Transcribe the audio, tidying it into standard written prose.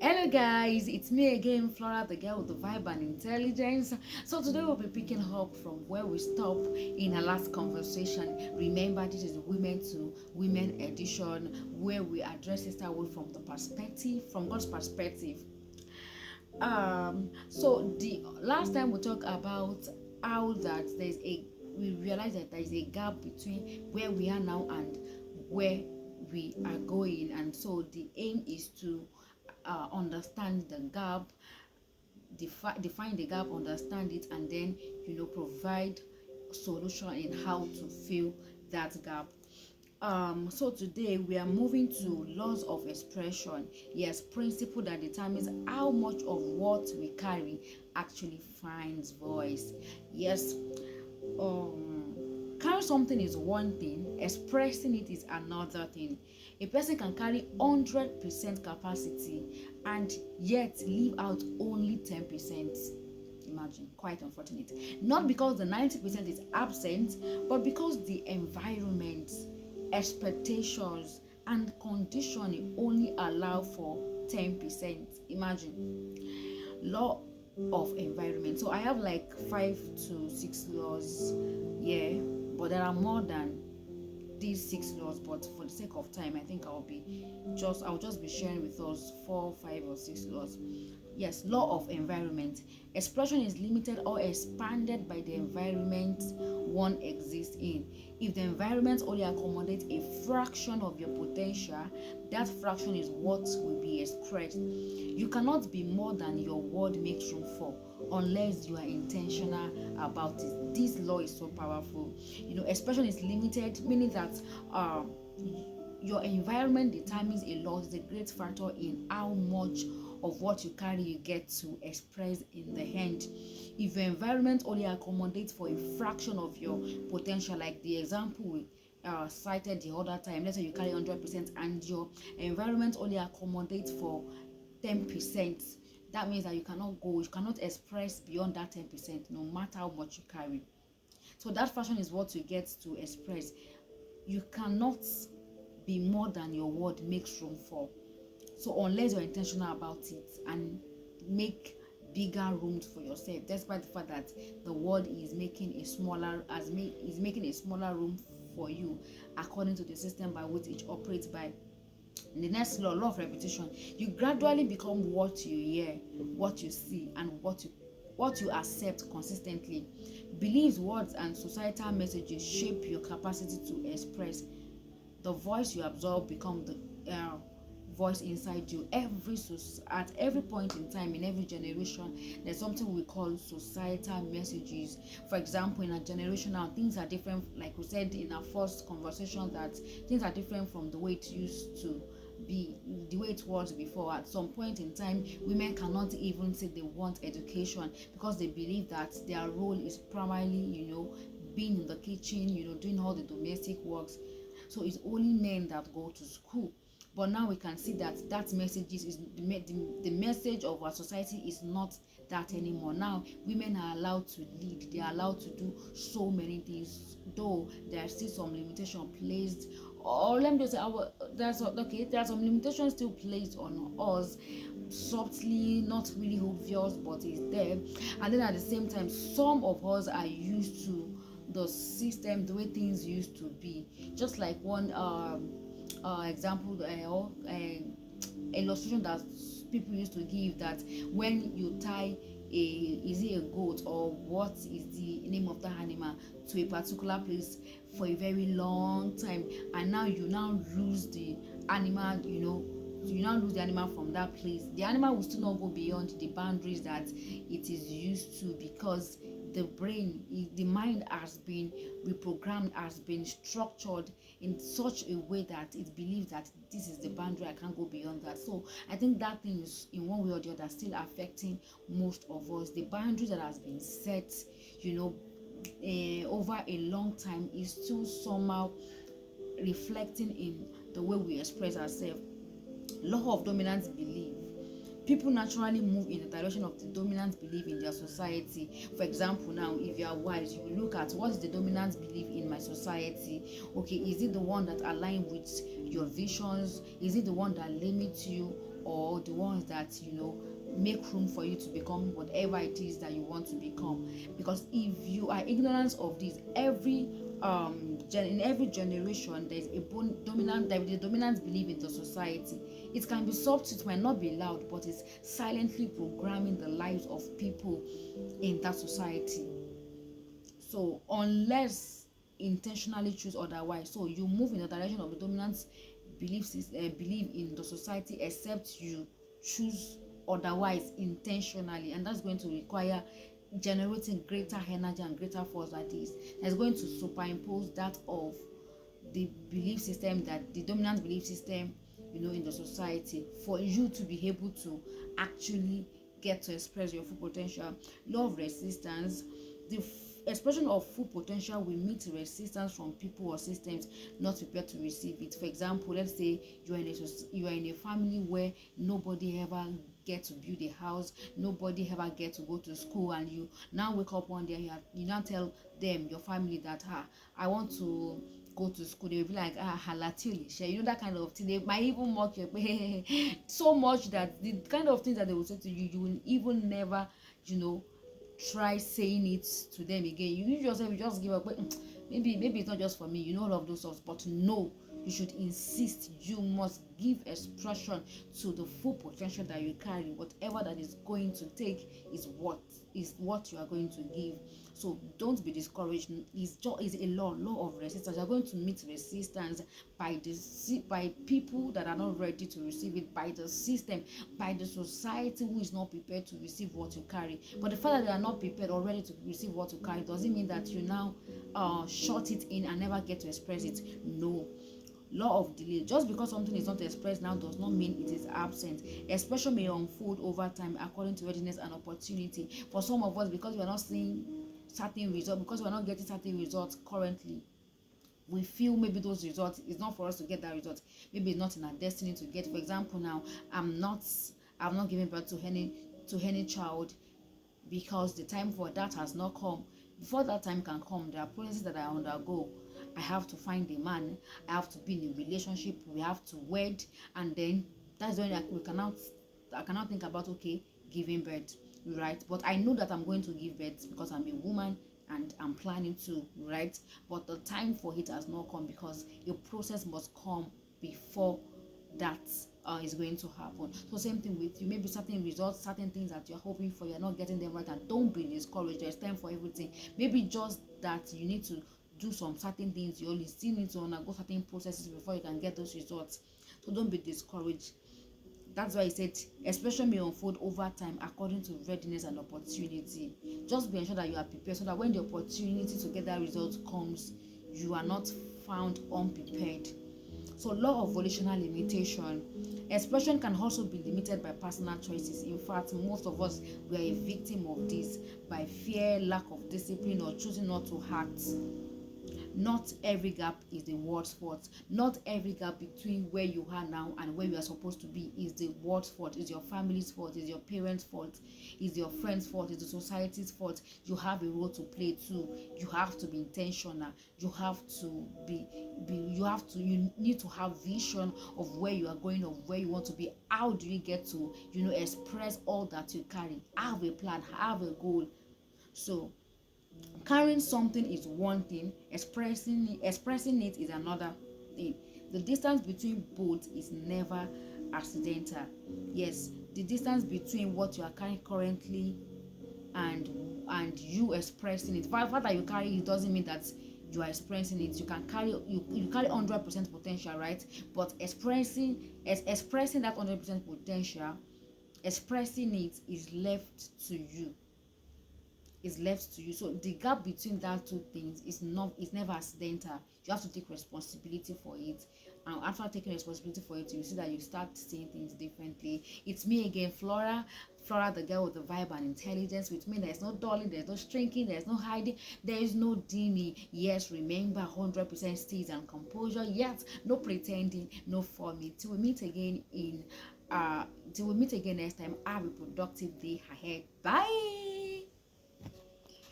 Hello guys, it's me again, Flora, the girl with the vibe and intelligence. So today we'll be picking up from where we stopped in our last conversation. Remember, this is the Women to Women edition where we address sisterhood from from God's perspective. So the last time we talked about how that we realize that there is a gap between where we are now and where we are going, and so the aim is to understand the gap, define the gap, understand it, and then provide solution in how to fill that gap. So today we are moving to laws of expression. Yes, principle that determines how much of what we carry actually finds voice. Yes, carrying something is one thing, expressing it is another thing. A person can carry 100% capacity and yet leave out only 10%. Imagine, quite unfortunate. Not because the 90% is absent, but because the environment, expectations, and conditioning only allow for 10%. Imagine. Law of environment. So I have like 5 to 6 laws, yeah, but there are more than these 6 laws, but for the sake of time I think I'll just be sharing with us 4, 5, or 6 laws. Yes, law of environment. Expression is limited or expanded by the environment one exists in. If the environment only accommodates a fraction of your potential, that fraction is what will be expressed. You cannot be more than your word makes room for unless you are intentional about it. This law is so powerful. Expression is limited, meaning that your environment determines a lot. It's a great factor in how much of what you carry you get to express in the end. If your environment only accommodates for a fraction of your potential, like the example we cited the other time, let's say you carry 100% and your environment only accommodates for 10%, that means that you cannot express beyond that 10%, no matter how much you carry. So that fraction is what you get to express. You cannot be more than your word makes room for. So unless you're intentional about it and make bigger rooms for yourself, despite the fact that the world is making a smaller room for you according to the system by which it operates by. The next law of repetition. You gradually become what you hear, what you see, and what you accept consistently. Beliefs, words, and societal messages shape your capacity to express. The voice you absorb becomes the voice inside you. At every point in time, in every generation, there's something we call societal messages. For example, in a generation now, things are different. Like we said in our first conversation, that things are different from the way it used to be, the way it was before. At some point in time, women cannot even say they want education because they believe that their role is primarily, being in the kitchen, doing all the domestic works. So it's only men that go to school. But now we can see that the message of our society is not that anymore. Now women are allowed to lead, they are allowed to do so many things, though there are still some limitation placed, or let me just say there are some limitations still placed on us, subtly, not really obvious, but it's there. And then at the same time, some of us are used to the system, the way things used to be. Just like one example or illustration that people used to give, that when you tie is it a goat or what is the name of the animal to a particular place for a very long time, and now you now lose the animal, from that place, the animal will still not go beyond the boundaries that it is used to, because the mind has been reprogrammed, has been structured in such a way that it believes that this is the boundary, I can't go beyond that. So I think that thing is, in one way or the other, still affecting most of us. The boundary that has been set, over a long time, is still somehow reflecting in the way we express ourselves. Law of dominance belief. People naturally move in the direction of the dominant belief in their society. For example, now if you are wise, you will look at what is the dominant belief in my society. Okay, is it the one that aligns with your visions? Is it the one that limits you? or the ones that make room for you to become whatever it is that you want to become. Because if you are ignorant of this, in every generation there is a dominant belief in the society. It can be soft, it might not be loud, but it's silently programming the lives of people in that society. So unless intentionally choose otherwise, so you move in the direction of the dominant belief in the society, except you choose otherwise intentionally, and that's going to require generating greater energy and greater force. That is, that's going to superimpose that of the belief system, that the dominant belief system in the society, for you to be able to actually get to express your full potential. Law of resistance: the expression of full potential will meet resistance from people or systems not prepared to receive it. For example, let's say you are in a family where nobody ever get to build a house, nobody ever get to go to school, and you now wake up one day and you now tell them, your family, that I want to go to school. They will be like, halatili share, that kind of thing. They might even mock you so much that the kind of things that they will say to you, you will even never try saying it to them again. You yourself, you just give up. Maybe it's not just for me, all of those stuff. But no, you should insist. You must give expression to the full potential that you carry. Whatever that is going to take is what you are going to give. So don't be discouraged. It's a law of resistance. You're going to meet resistance by people that are not ready to receive it, by the system, by the society who is not prepared to receive what you carry. But the fact that they are not prepared or ready to receive what you carry doesn't mean that you now shut it in and never get to express it. No. Law of delay: just because something is not expressed now does not mean it is absent. Expression may unfold over time according to readiness and opportunity. For some of us, because we are not seeing certain results, because we are not getting certain results currently, we feel maybe those results is not for us to get that result. Maybe it's not in our destiny to get. For example, now I'm not giving birth to any child because the time for that has not come. Before that time can come, there are processes that I undergo. I have to find a man, I have to be in a relationship, we have to wed, and then that's when I cannot think about, okay, giving birth, right? But I know that I'm going to give birth because I'm a woman and I'm planning to, right? But the time for it has not come, because a process must come before that is going to happen. So same thing with you. Maybe certain results, certain things that you're hoping for, you're not getting them right, and don't be discouraged. There's time for everything. Maybe just that you need to do some certain things, you only still need to undergo certain processes before you can get those results. So don't be discouraged. That's why I said expression may unfold over time according to readiness and opportunity. Just be ensured that you are prepared, so that when the opportunity to get that result comes, you are not found unprepared. So law of volitional limitation: expression can also be limited by personal choices. In fact, most of us, we are a victim of this, by fear, lack of discipline, or choosing not to act. Not every gap is the world's fault. Not every gap between where you are now and where you are supposed to be is the world's fault. Is your family's fault, is your parents' fault, is your friends' fault, is the society's fault. You have a role to play too. You have to be intentional. You need to have vision of where you are going, of where you want to be. How do you get to express all that you carry? Have a plan, have a goal. So carrying something is one thing, expressing it is another thing. The distance between both is never accidental. Yes, the distance between what you are carrying currently and you expressing it. The fact that you carry it doesn't mean that you are expressing it. You can carry you carry 100% potential, right? But expressing that 100% potential, expressing it is left to you. So the gap between that two things is never accidental. You have to take responsibility for it, and after taking responsibility for it, you see that you start seeing things differently. It's me again, Flora, the girl with the vibe and intelligence. With me, there's no dulling, there's no shrinking, there's no hiding, there is no dimming. Yes, remember, 100% steeze and composure. Yes, no pretending, no forming. Till we meet again next time. Have a productive day ahead. Bye.